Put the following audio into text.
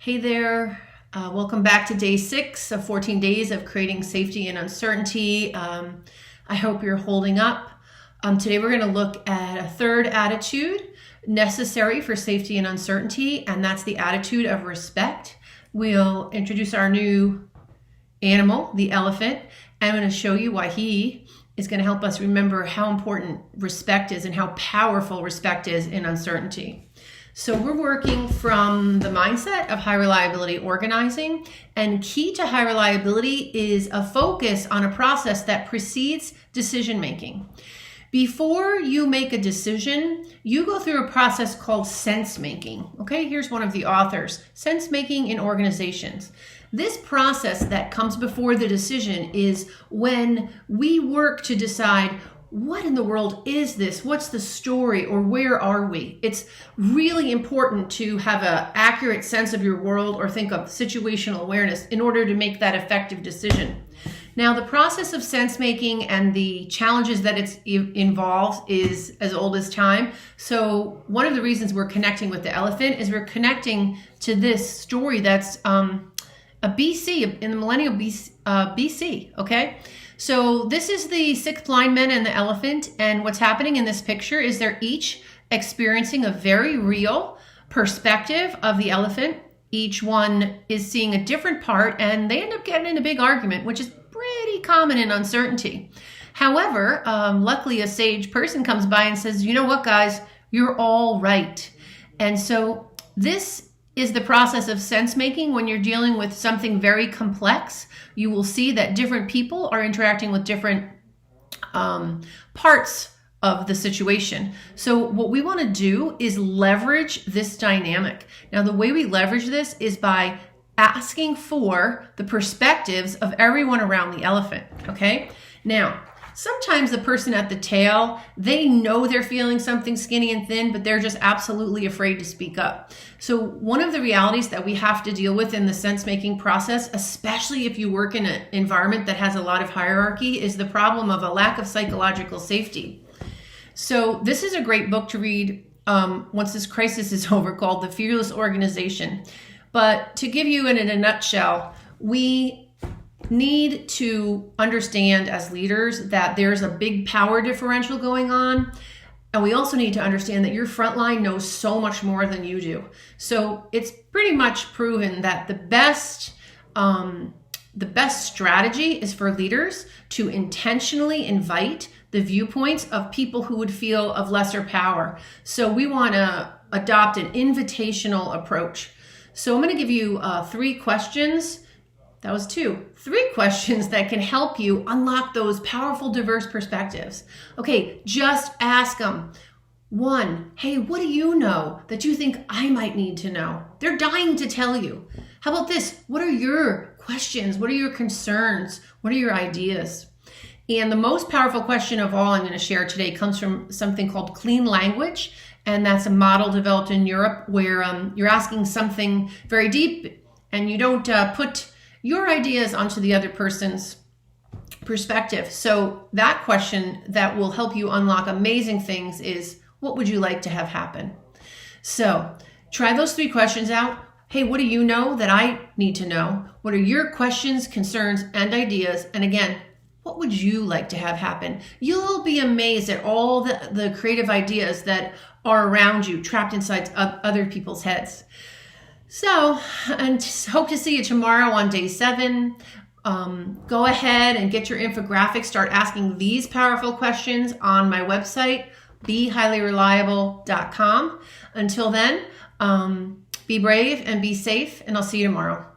Hey there, welcome back to day 6 of 14 days of creating safety and uncertainty. I hope you're holding up. Today we're going to look at a third attitude necessary for safety and uncertainty, and that's the attitude of respect. We'll introduce our new animal, the elephant, and I'm going to show you why he is going to help us remember how important respect is and how powerful respect is in uncertainty. So we're working from the mindset of high reliability organizing, and key to high reliability is a focus on a process that precedes decision making. Before you make a decision, you go through a process called sense making. Okay, here's one of the authors, sense making in organizations. This process that comes before the decision is when we work to decide, what in the world is this? What's the story, or where are we? It's really important to have an accurate sense of your world or think of situational awareness in order to make that effective decision. Now, the process of sense making and the challenges that it involves is as old as time. So one of the reasons we're connecting with the elephant is we're connecting to this story that's a BC, in the millennial BC, okay? So this is the 6 blind men and the elephant, and what's happening in this picture is they're each experiencing a very real perspective of the elephant. Each one is seeing a different part, and they end up getting in a big argument, which is pretty common in uncertainty. However, luckily a sage person comes by and says, you know what, guys, you're all right. And so this is the process of sense making. When you're dealing with something very complex, you will see that different people are interacting with different parts of the situation. So what we want to do is leverage this dynamic. Now, the way we leverage this is by asking for the perspectives of everyone around the elephant, okay? Now, sometimes the person at the tail, they know they're feeling something skinny and thin, but they're just absolutely afraid to speak up. So one of the realities that we have to deal with in the sense-making process, especially if you work in an environment that has a lot of hierarchy, is the problem of a lack of psychological safety. So this is a great book to read once this crisis is over, called The Fearless Organization. But to give you it in a nutshell, we need to understand as leaders that there's a big power differential going on. And we also need to understand that your frontline knows so much more than you do. So it's pretty much proven that the best strategy is for leaders to intentionally invite the viewpoints of people who would feel of lesser power. So we want to adopt an invitational approach. So I'm going to give you 3 questions. That was 2. 3 questions that can help you unlock those powerful, diverse perspectives. Okay, just ask them. 1, hey, what do you know that you think I might need to know? They're dying to tell you. How about this? What are your questions? What are your concerns? What are your ideas? And the most powerful question of all I'm going to share today comes from something called clean language. And that's a model developed in Europe where you're asking something very deep and you don't put your ideas onto the other person's perspective. So that question that will help you unlock amazing things is, what would you like to have happen? So try those 3 questions out. Hey, what do you know that I need to know? What are your questions, concerns, and ideas? And again, what would you like to have happen? You'll be amazed at all the creative ideas that are around you, trapped inside other people's heads. So, and hope to see you tomorrow on day 7. Go ahead and get your infographics. Start asking these powerful questions on my website, BeHighlyReliable.com. Until then, be brave and be safe, and I'll see you tomorrow.